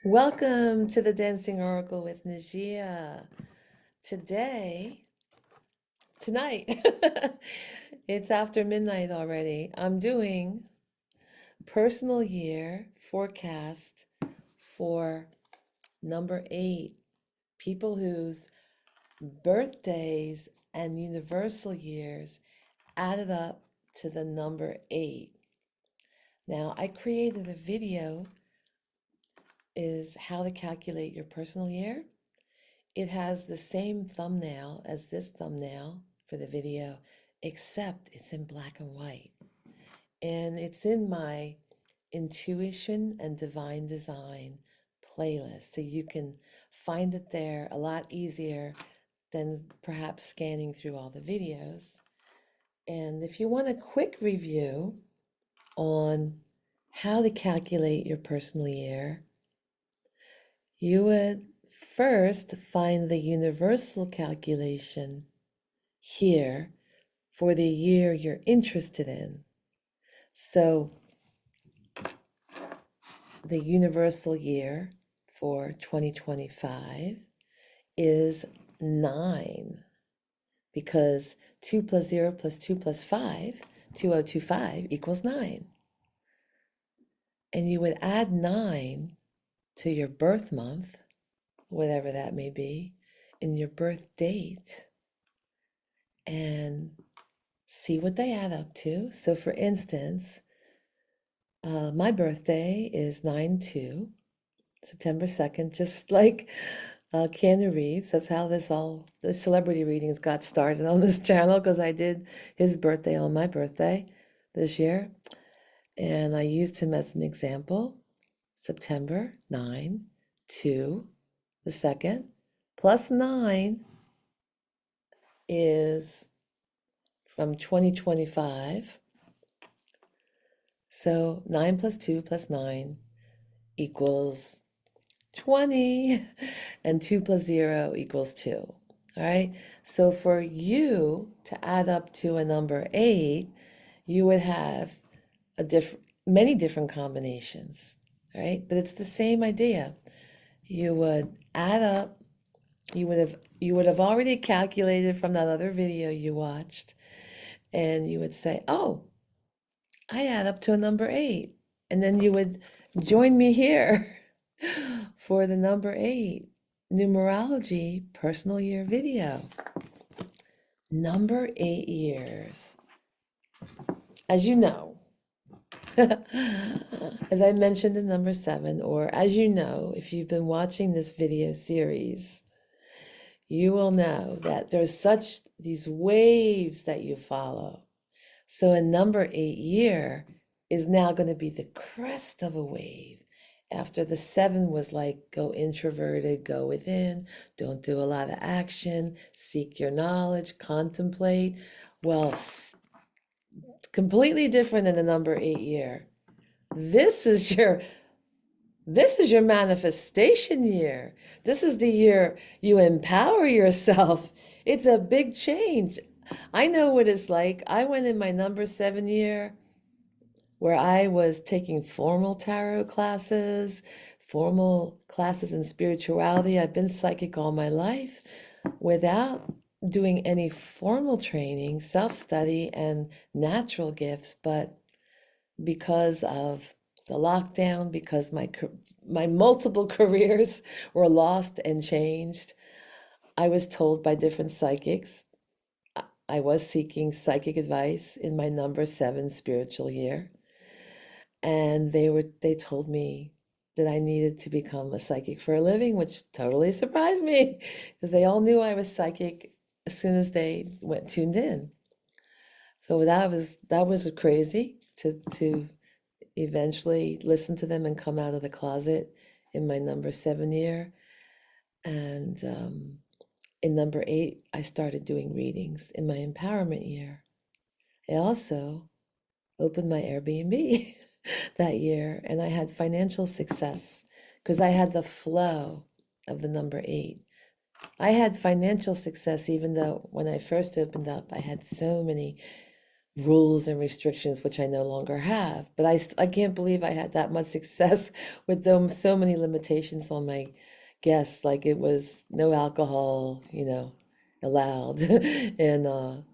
Welcome to the Dancing Oracle with Najia. Tonight, it's after midnight already. I'm doing personal year forecast for number 8, people whose birthdays and universal years added up to the number 8. Now, I created a video is how to calculate your personal year. It has the same thumbnail as this thumbnail for the video, except it's in black and white. And it's in my Intuition and Divine Design playlist. So you can find it there a lot easier than perhaps scanning through all the videos. And if you want a quick review on how to calculate your personal year, you would first find the universal calculation here for the year you're interested in. So the universal year for 2025 is 9, because 2 plus 0 plus 2 plus 5, 2025 equals 9. And you would add 9 to your birth month, whatever that may be, in your birth date, and see what they add up to. So for instance, my birthday is 9/2, September 2nd, just like Keanu Reeves. That's how the celebrity readings got started on this channel, because I did his birthday on my birthday this year. And I used him as an example. September 9, 2, the 2nd, plus 9 is from 2025. So 9 plus 2 plus 9 equals 20, and 2 plus 0 equals 2. All right. So for you to add up to a number 8, you would have many different combinations. All right. But it's the same idea. You would add up. You would have already calculated from that other video you watched, and you would say, "Oh, I add up to a number 8." And then you would join me here for the number 8 numerology personal year video. Number 8 years. As you know, as I mentioned in number 7, or as you know, if you've been watching this video series, you will know that there's these waves that you follow. So a number 8 year is now going to be the crest of a wave. After the 7 was like, go introverted, go within, don't do a lot of action, seek your knowledge, contemplate. Well, completely different than the number 8 year. This is your manifestation year. This is the year you empower yourself. It's a big change. I know what it's like. I went in my number 7 year where I was taking formal tarot classes, formal classes in spirituality. I've been psychic all my life without doing any formal training, self-study, and natural gifts. But because of the lockdown, because my multiple careers were lost and changed, I was told by different psychics I was seeking psychic advice in my number 7 spiritual year. And they told me that I needed to become a psychic for a living, which totally surprised me, because they all knew I was psychic as soon as they tuned in. So that was crazy to eventually listen to them and come out of the closet in my number 7 year. And in number 8, I started doing readings in my empowerment year. I also opened my Airbnb that year, and I had financial success because I had the flow of the number 8. I had financial success even though when I first opened up, I had so many rules and restrictions, which I no longer have. But I can't believe I had that much success with them, so many limitations on my guests. Like it was no alcohol, allowed, and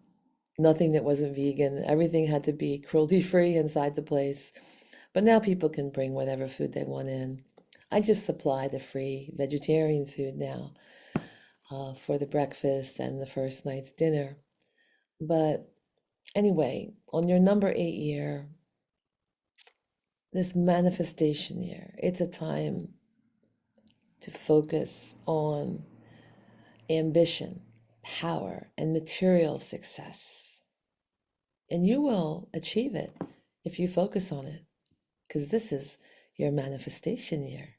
nothing that wasn't vegan. Everything had to be cruelty free inside the place. But now people can bring whatever food they want in. I just supply the free vegetarian food now for the breakfast and the first night's dinner. But anyway, on your number 8 year, this manifestation year, it's a time to focus on ambition, power, and material success. And you will achieve it if you focus on it, because this is your manifestation year.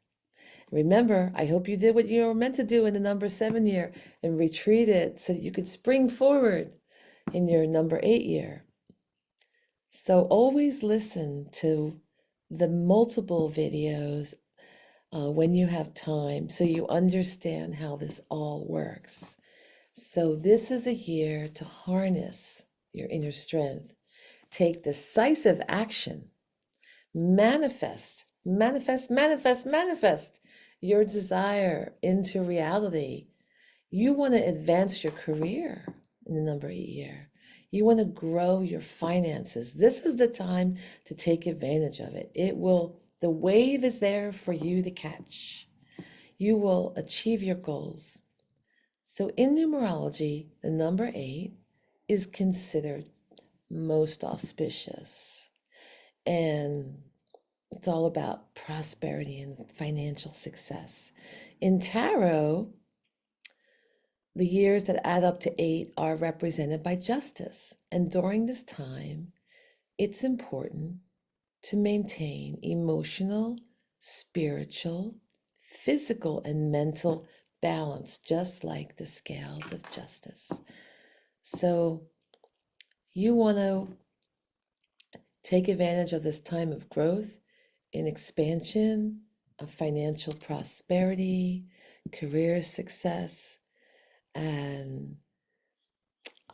Remember, I hope you did what you were meant to do in the number 7 year and retreated so that you could spring forward in your number 8 year. So always listen to the multiple videos when you have time so you understand how this all works. So this is a year to harness your inner strength, take decisive action, manifest, manifest, manifest, manifest your desire into reality. You want to advance your career in the number 8 year. You want to grow your finances. This is the time to take advantage of it. The wave is there for you to catch. You will achieve your goals. So in numerology, the number 8 is considered most auspicious. And it's all about prosperity and financial success. In tarot, the years that add up to 8 are represented by justice. And during this time, it's important to maintain emotional, spiritual, physical, and mental balance, just like the scales of justice. So you want to take advantage of this time of growth and expansion, of financial prosperity, career success, and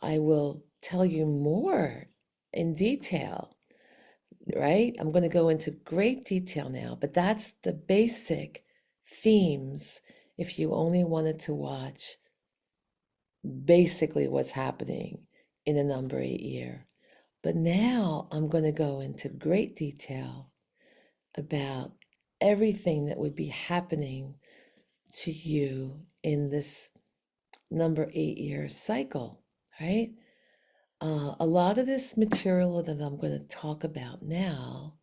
I will tell you more in detail, right? I'm going to go into great detail now, but that's the basic themes if you only wanted to watch basically what's happening in the number 8 year. But now I'm going to go into great detail about everything that would be happening to you in this number 8 year cycle, right? A lot of this material that I'm going to talk about now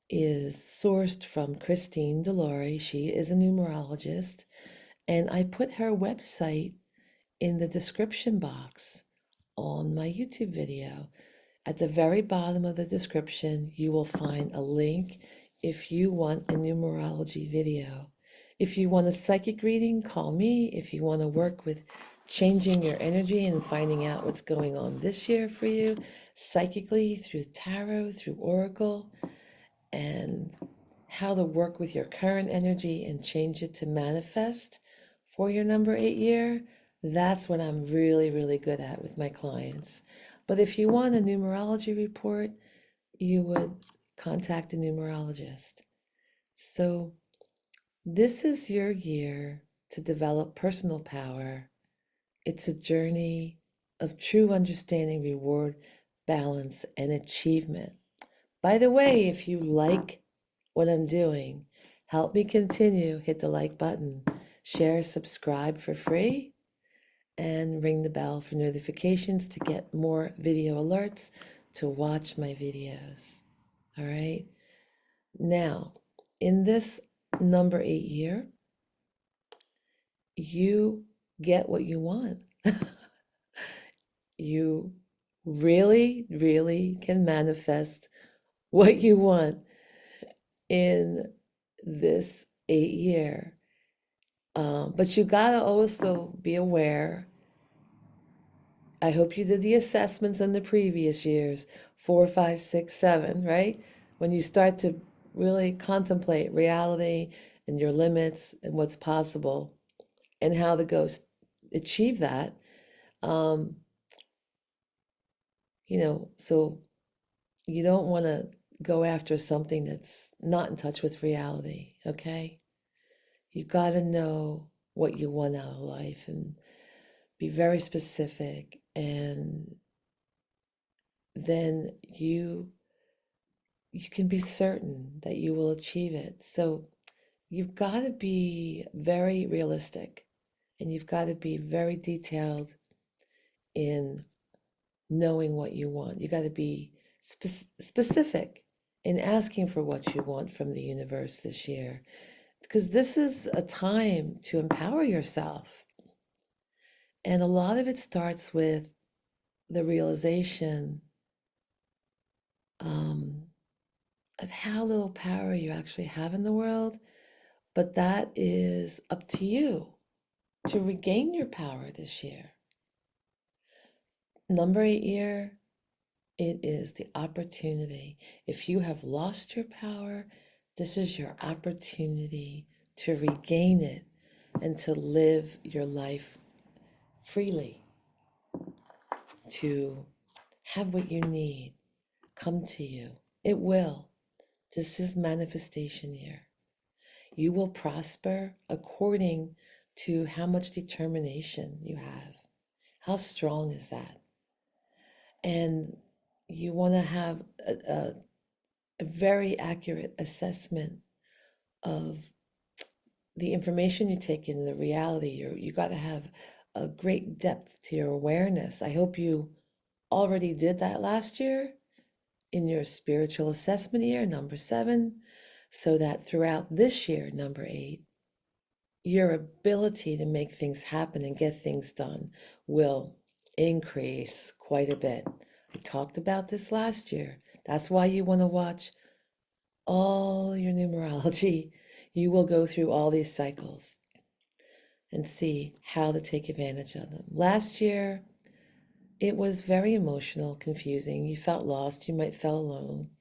is sourced from Christine Delore. She is a numerologist, and I put her website in the description box on my YouTube video. At the very bottom of the description, you will find a link if you want a numerology video. If you want a psychic reading, call me. If you want to work with changing your energy and finding out what's going on this year for you, psychically, through tarot, through oracle, and how to work with your current energy and change it to manifest for your number 8 year, that's what I'm really, really good at with my clients. But if you want a numerology report, you would contact a numerologist. So this is your year to develop personal power. It's a journey of true understanding, reward, balance, and achievement. By the way, if you like what I'm doing, help me continue. Hit the like button, share, subscribe for free, and ring the bell for notifications to get more video alerts to watch my videos. All right. Now, in this number 8 year, you get what you want. You really, really can manifest what you want in this 8 year. But you gotta also be aware. I hope you did the assessments in the previous years, 4, 5, 6, 7, right? When you start to really contemplate reality and your limits and what's possible and how to go achieve that, So you don't want to go after something that's not in touch with reality, okay? You got to know what you want out of life and be very specific, and then you can be certain that you will achieve it. So you've got to be very realistic, and you've got to be very detailed in knowing what you want. You got to be specific in asking for what you want from the universe this year, because this is a time to empower yourself. And a lot of it starts with the realization um, of how little power you actually have in the world. But that is up to you to regain your power this year. Number 8 year, it is the opportunity. If you have lost your power, this is your opportunity to regain it and to live your life freely, to have what you need come to you. It will. This is manifestation year. You will prosper according to how much determination you have. How strong is that? And you want to have a very accurate assessment of the information you take in, the reality. You got to have a great depth to your awareness. I hope you already did that last year in your spiritual assessment year, number 7, so that throughout this year, number 8, your ability to make things happen and get things done will increase quite a bit. I talked about this last year. That's why you want to watch all your numerology. You will go through all these cycles and see how to take advantage of them. Last year, it was very emotional, confusing. You felt lost. You might felt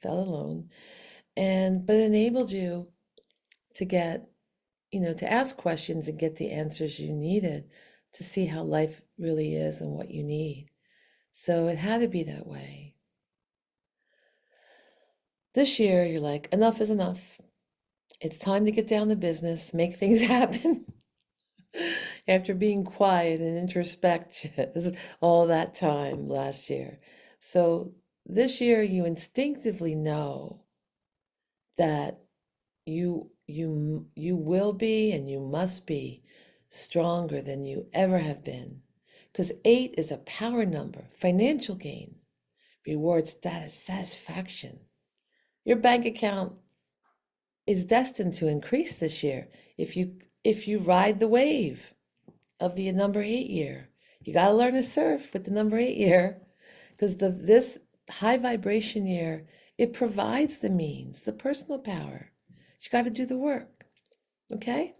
alone, but it enabled you to get, to ask questions and get the answers you needed to see how life really is and what you need. So it had to be that way. This year, you're like, enough is enough. It's time to get down to business, make things happen. After being quiet and introspective all that time last year. So this year, you instinctively know that you will be and you must be stronger than you ever have been, because 8 is a power number, financial gain, reward, status, satisfaction. Your bank account is destined to increase this year if you ride the wave of the number 8 year. You got to learn to surf with the number 8 year, because this high vibration year, it provides the means, the personal power. You got to do the work, okay?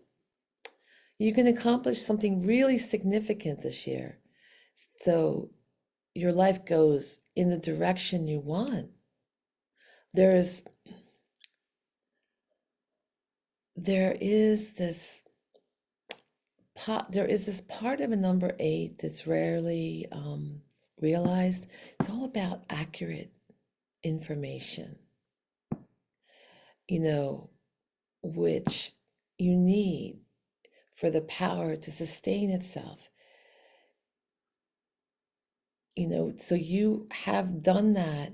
You can accomplish something really significant this year. So your life goes in the direction you want. There is this part of a number 8 that's rarely realized. It's all about accurate information, which you need for the power to sustain itself. So you have done that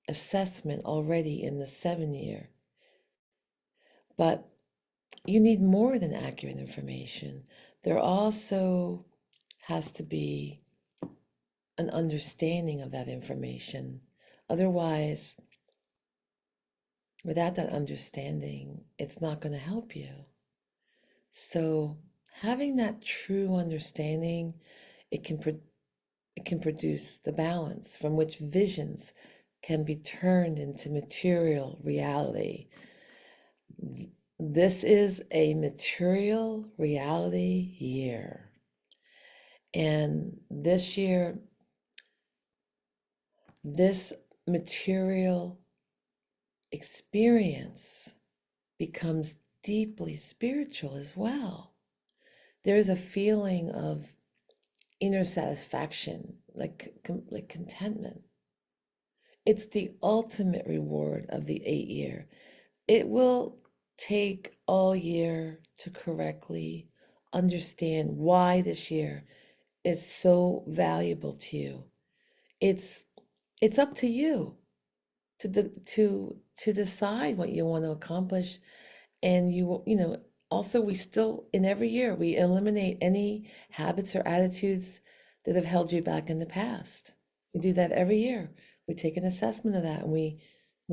assessment already in the 7 year, but you need more than accurate information. There also has to be an understanding of that information. Otherwise, without that understanding, it's not going to help you. So having that true understanding, it can produce the balance from which visions can be turned into material reality. This is a material reality year. And this year, this material experience becomes deeply spiritual as well. There is a feeling of inner satisfaction, like contentment. It's the ultimate reward of the 8 year. It will take all year to correctly understand why this year is so valuable to you. It's it's up to you to decide what you want to accomplish. And also, we still, in every year, we eliminate any habits or attitudes that have held you back in the past. We do that every year. We take an assessment of that and we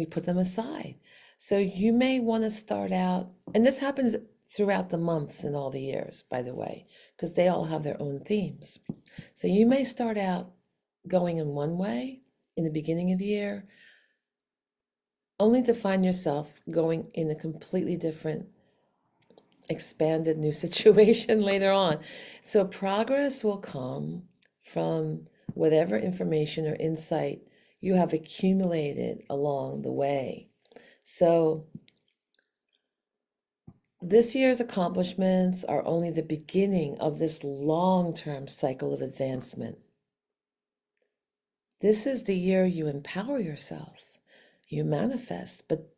put them aside. So you may want to start out, and this happens throughout the months and all the years, by the way, because they all have their own themes. So you may start out going in one way in the beginning of the year, only to find yourself going in a completely different, expanded new situation later on. So progress will come from whatever information or insight you have accumulated along the way. So this year's accomplishments are only the beginning of this long-term cycle of advancement. This is the year you empower yourself, you manifest, but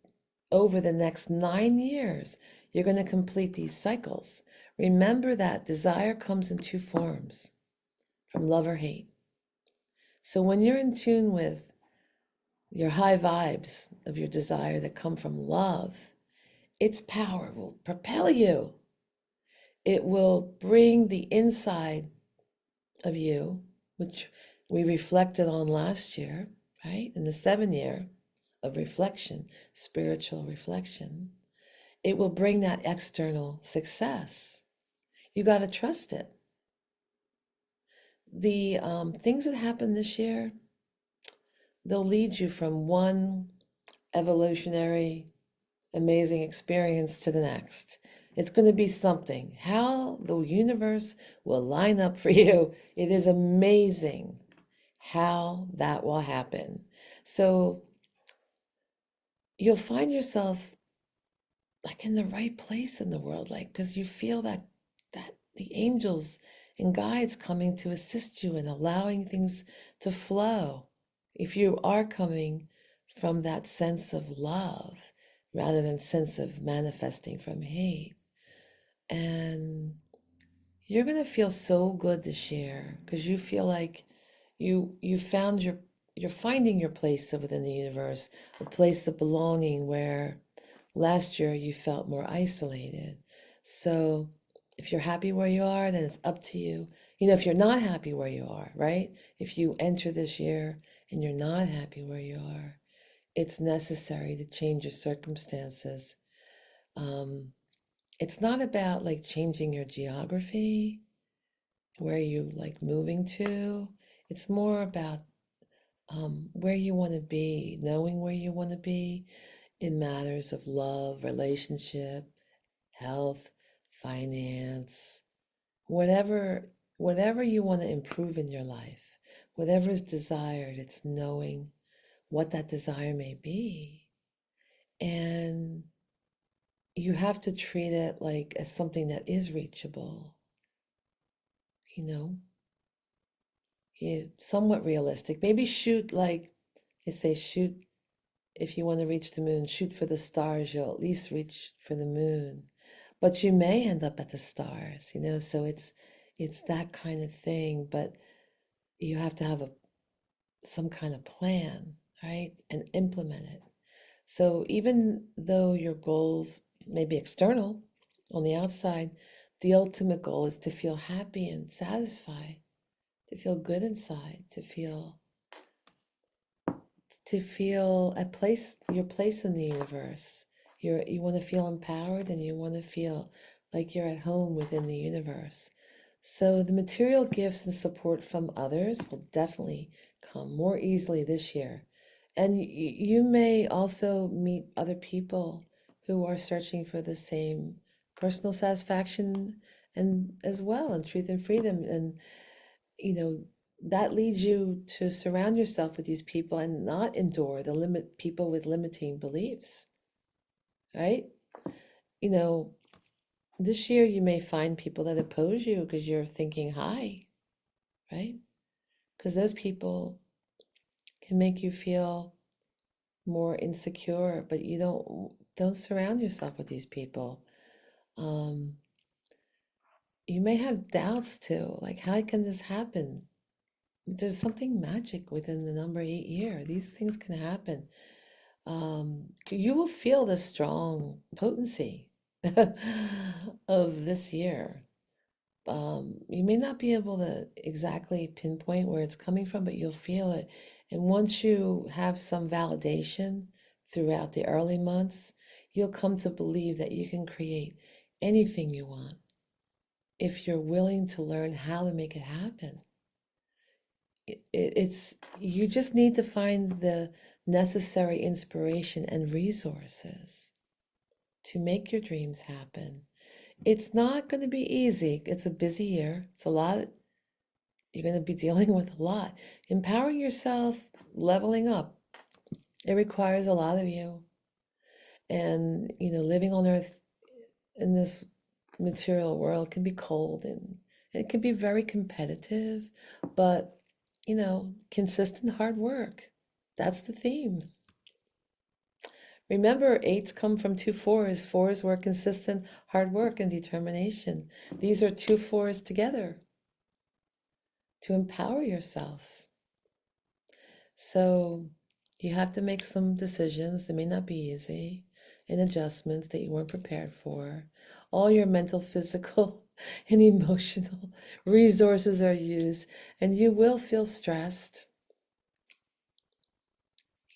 over the next 9 years, you're going to complete these cycles. Remember that desire comes in two forms, from love or hate. So when you're in tune with your high vibes of your desire that come from love, its power will propel you. It will bring the inside of you, which we reflected on last year, right? In the 7 year of reflection, spiritual reflection. It will bring that external success. You got to trust it. The things that happen this year, they'll lead you from one evolutionary, amazing experience to the next. It's going to be something. How the universe will line up for you. It is amazing how that will happen. So you'll find yourself like in the right place in the world, like, because you feel that the angels and guides coming to assist you and allowing things to flow. If you are coming from that sense of love rather than sense of manifesting from hate, and you're going to feel so good this year because you feel like you found you're finding your place within the universe, a place of belonging where last year you felt more isolated. So if you're happy where you are, then it's up to you. If you're not happy where you are, right? If you enter this year and you're not happy where you are, it's necessary to change your circumstances. It's not about like changing your geography, where you like moving to. It's more about where you want to be, knowing where you want to be in matters of love, relationship, health, finance, whatever you want to improve in your life, whatever is desired, it's knowing what that desire may be. And you have to treat it like as something that is reachable, somewhat realistic. Maybe shoot, like they say, shoot, if you want to reach the moon, shoot for the stars, you'll at least reach for the moon. But you may end up at the stars, so it's that kind of thing. But you have to have some kind of plan, right? And implement it. So even though your goals may be external on the outside, the ultimate goal is to feel happy and satisfied, to feel good inside, to feel your place in the universe. You want to feel empowered and you want to feel like you're at home within the universe. So the material gifts and support from others will definitely come more easily this year. And you may also meet other people who are searching for the same personal satisfaction and as well, and truth and freedom. And that leads you to surround yourself with these people and not endure people with limiting beliefs, right? This year you may find people that oppose you because you're thinking high, right? Because those people can make you feel more insecure, but you don't surround yourself with these people. Um, you may have doubts too, like how can this happen? There's something magic within the number 8 year. These things can happen. You will feel the strong potency of this year. You may not be able to exactly pinpoint where it's coming from, but you'll feel it. And once you have some validation throughout the early months, you'll come to believe that you can create anything you want if you're willing to learn how to make it happen. It's you just need to find the necessary inspiration and resources to make your dreams happen. It's not going to be easy. It's a busy year. It's a lot. You're going to be dealing with a lot. Empowering yourself, leveling up, it requires a lot of you. And, living on earth in this material world can be cold and it can be very competitive, but, consistent hard work. That's the theme. Remember, eights come from two fours. Fours were consistent hard work and determination. These are two fours together to empower yourself. So you have to make some decisions. They may not be easy, and adjustments that you weren't prepared for. All your mental, physical, and emotional resources are used, and you will feel stressed.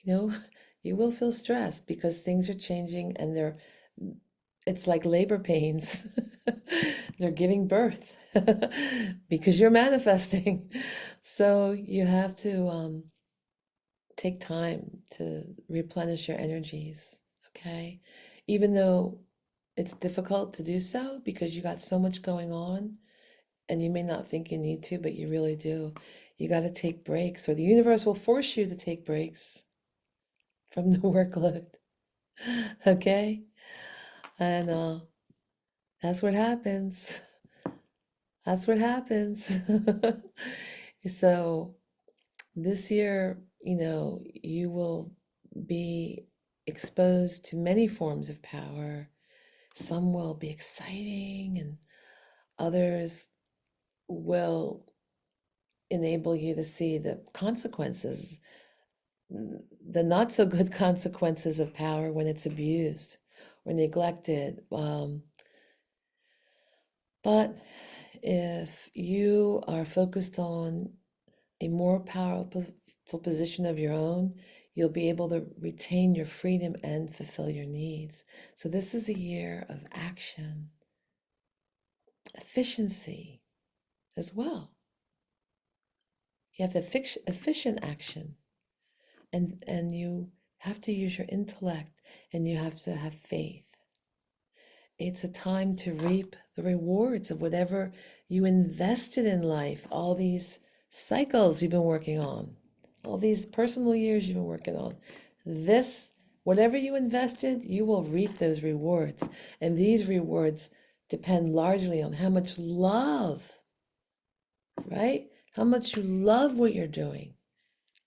You will feel stressed because things are changing and it's like labor pains. They're giving birth because you're manifesting. So you have to take time to replenish your energies, okay? Even though it's difficult to do so because you got so much going on and you may not think you need to, but you really do. You got to take breaks, or the universe will force you to take breaks from the workload, okay? And that's what happens. That's what happens. So this year, you will be exposed to many forms of power. Some will be exciting, and others will enable you to see the consequences, the not so good consequences of power when it's abused or neglected. But if you are focused on a more powerful position of your own, you'll be able to retain your freedom and fulfill your needs. So this is a year of action, efficiency as well. You have efficient action, and you have to use your intellect, and you have to have faith. It's a time to reap the rewards of whatever you invested in life, all these cycles you've been working on, all these personal years you've been working on. Whatever you invested, you will reap those rewards. And these rewards depend largely on how much love, right? How much you love what you're doing,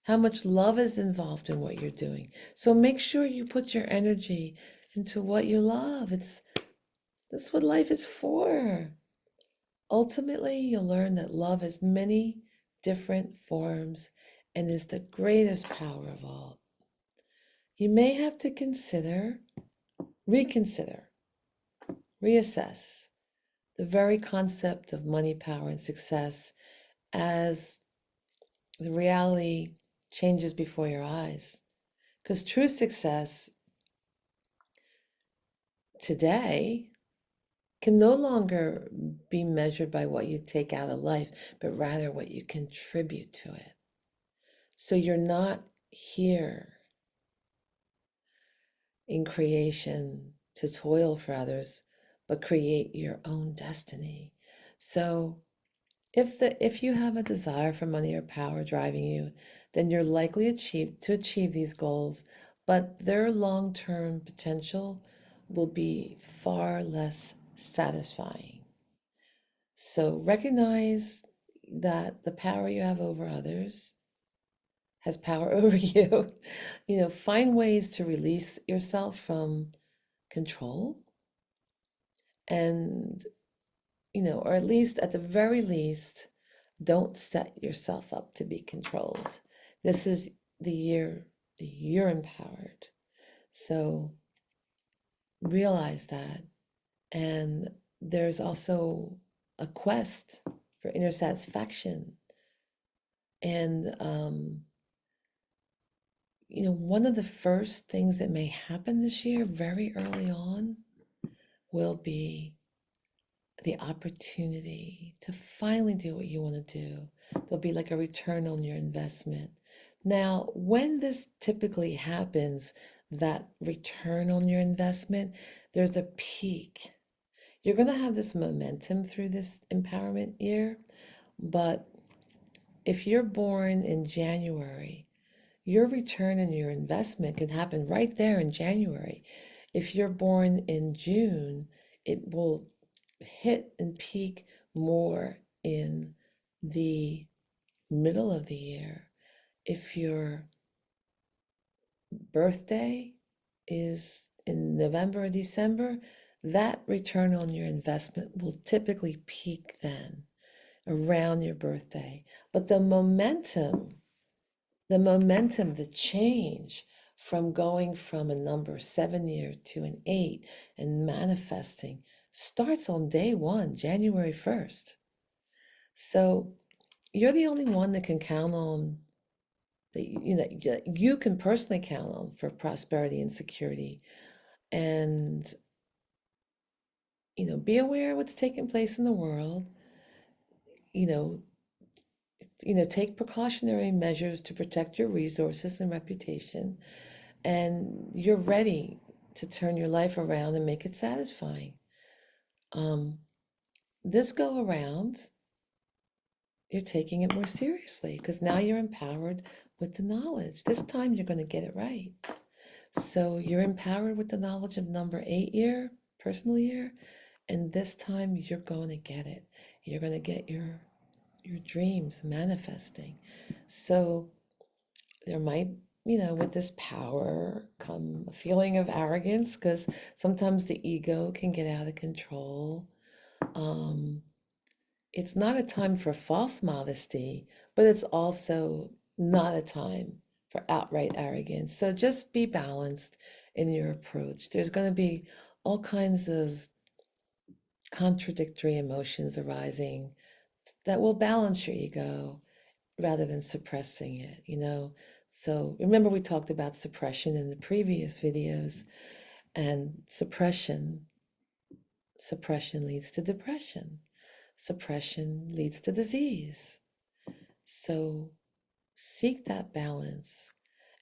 how much love is involved in what you're doing. So make sure you put your energy into what you love. That's what life is for. Ultimately, you'll learn that love has many different forms and is the greatest power of all. You may have to reconsider, reassess the very concept of money, power, and success as the reality changes before your eyes. Because true success today can no longer be measured by what you take out of life, but rather what you contribute to it. So you're not here in creation to toil for others, but create your own destiny. So if you have a desire for money or power driving you, then you're likely to achieve these goals, but their long-term potential will be far less satisfying. So recognize that the power you have over others has power over you. Find ways to release yourself from control and, or at least at the very least, don't set yourself up to be controlled. This is the year you're empowered. So realize that. And there's also a quest for inner satisfaction. And, one of the first things that may happen this year, very early on, will be the opportunity to finally do what you want to do. There'll be like a return on your investment. Now, when this typically happens, that return on your investment, there's a peak. You're going to have this momentum through this empowerment year, but if you're born in January, your return on your investment can happen right there in January. If you're born in June, it will hit and peak more in the middle of the year. If your birthday is in November or December, that return on your investment will typically peak then around your birthday. But the momentum, the change from going from a number 7 year to an 8 and manifesting starts on day one, January 1st. So you're the only one that can count on, that you can personally count on for prosperity and security. And, be aware of what's taking place in the world. You know, take precautionary measures to protect your resources and reputation. And you're ready to turn your life around and make it satisfying. This go around, you're taking it more seriously because now you're empowered with the knowledge. This time you're going to get it right. So you're empowered with the knowledge of number 8 year, personal year, and this time you're going to get it. You're going to get your dreams manifesting. So there might, with this power come a feeling of arrogance because sometimes the ego can get out of control. It's not a time for false modesty, but it's also not a time for outright arrogance. So just be balanced in your approach. There's going to be all kinds of contradictory emotions arising that will balance your ego rather than suppressing it. So remember we talked about suppression in the previous videos, and suppression leads to depression. Suppression leads to disease. So seek that balance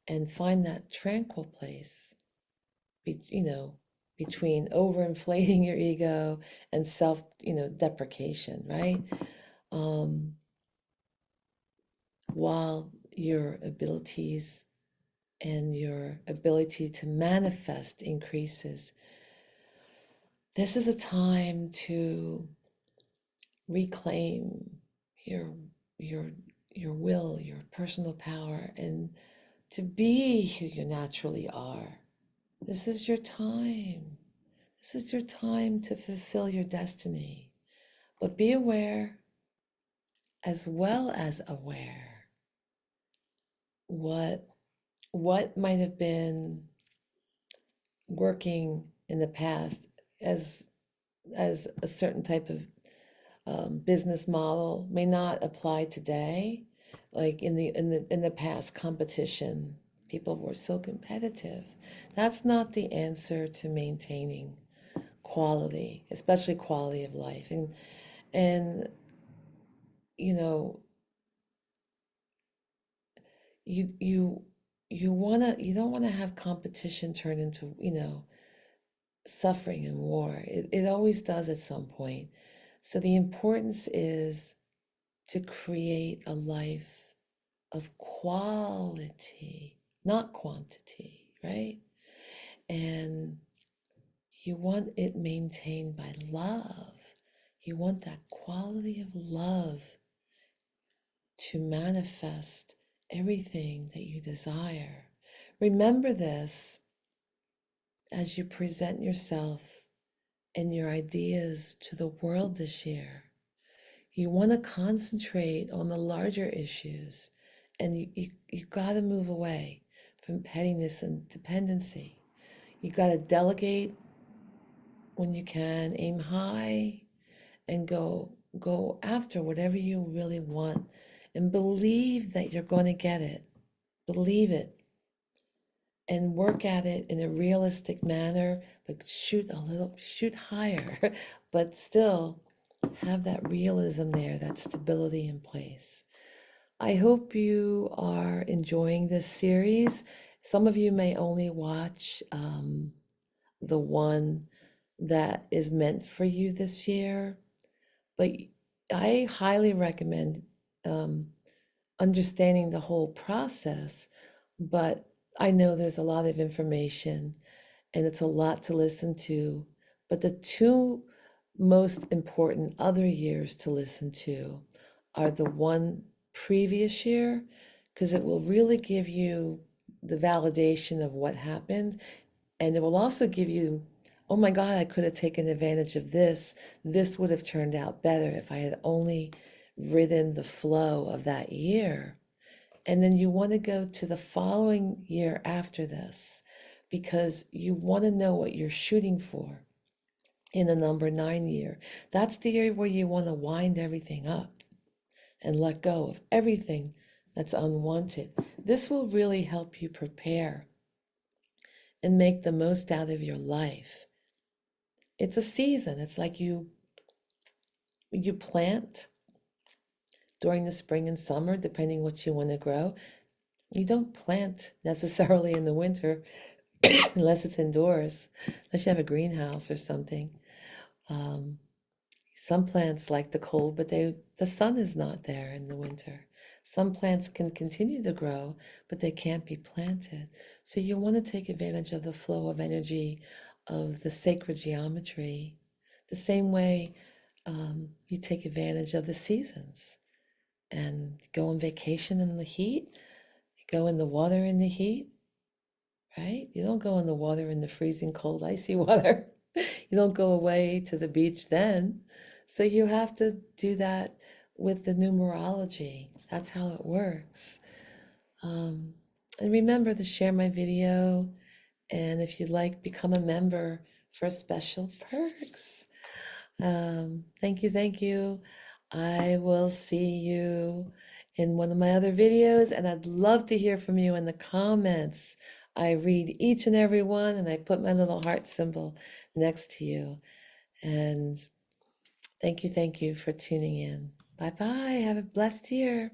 and find that tranquil place, between overinflating your ego and self, deprecation, right? While your abilities and your ability to manifest increases, this is a time to reclaim your will, your personal power, and to be who you naturally are. This is your time. This is your time to fulfill your destiny. But be aware, as well as aware, what might have been working in the past as a certain type of business model may not apply today. Like in the past, competition, people were so competitive. That's not the answer to maintaining quality, especially quality of life. And you know, you don't want to have competition turn into, suffering and war. It always does at some point. So the importance is to create a life of quality, not quantity, right? And you want it maintained by love. You want that quality of love to manifest everything that you desire. Remember this as you present yourself and your ideas to the world this year. You want to concentrate on the larger issues, and you got to move away from pettiness and dependency. You got to delegate when you can, aim high, and go after whatever you really want, and believe that you're going to get it. Believe it, and work at it in a realistic manner, but shoot higher, but still have that realism there, that stability in place. I hope you are enjoying this series. Some of you may only watch the one that is meant for you this year, but I highly recommend um, understanding the whole process. But I know there's a lot of information and it's a lot to listen to. But the two most important other years to listen to are the one previous year, because it will really give you the validation of what happened. And it will also give you, oh my God, I could have taken advantage of this. This would have turned out better if I had only ridden the flow of that year. And then you want to go to the following year after this because you want to know what you're shooting for in the number 9 year. That's the year where you want to wind everything up and let go of everything that's unwanted. This will really help you prepare and make the most out of your life. It's a season. It's like you plant during the spring and summer, depending what you want to grow. You don't plant necessarily in the winter unless it's indoors, unless you have a greenhouse or something. Um, some plants like the cold, but the sun is not there in the winter. Some plants can continue to grow, but they can't be planted. So you want to take advantage of the flow of energy of the sacred geometry, the same way you take advantage of the seasons and go on vacation in the heat, go in the water in the heat, right? You don't go in the water in the freezing cold, icy water. You don't go away to the beach then. So you have to do that with the numerology. That's how it works. Um, and remember to share my video. And if you'd like, become a member for special perks. Thank you, thank you. I will see you in one of my other videos, and I'd love to hear from you in the comments. I read each and every one, and I put my little heart symbol next to you. And thank you for tuning in. Bye bye. Have a blessed year.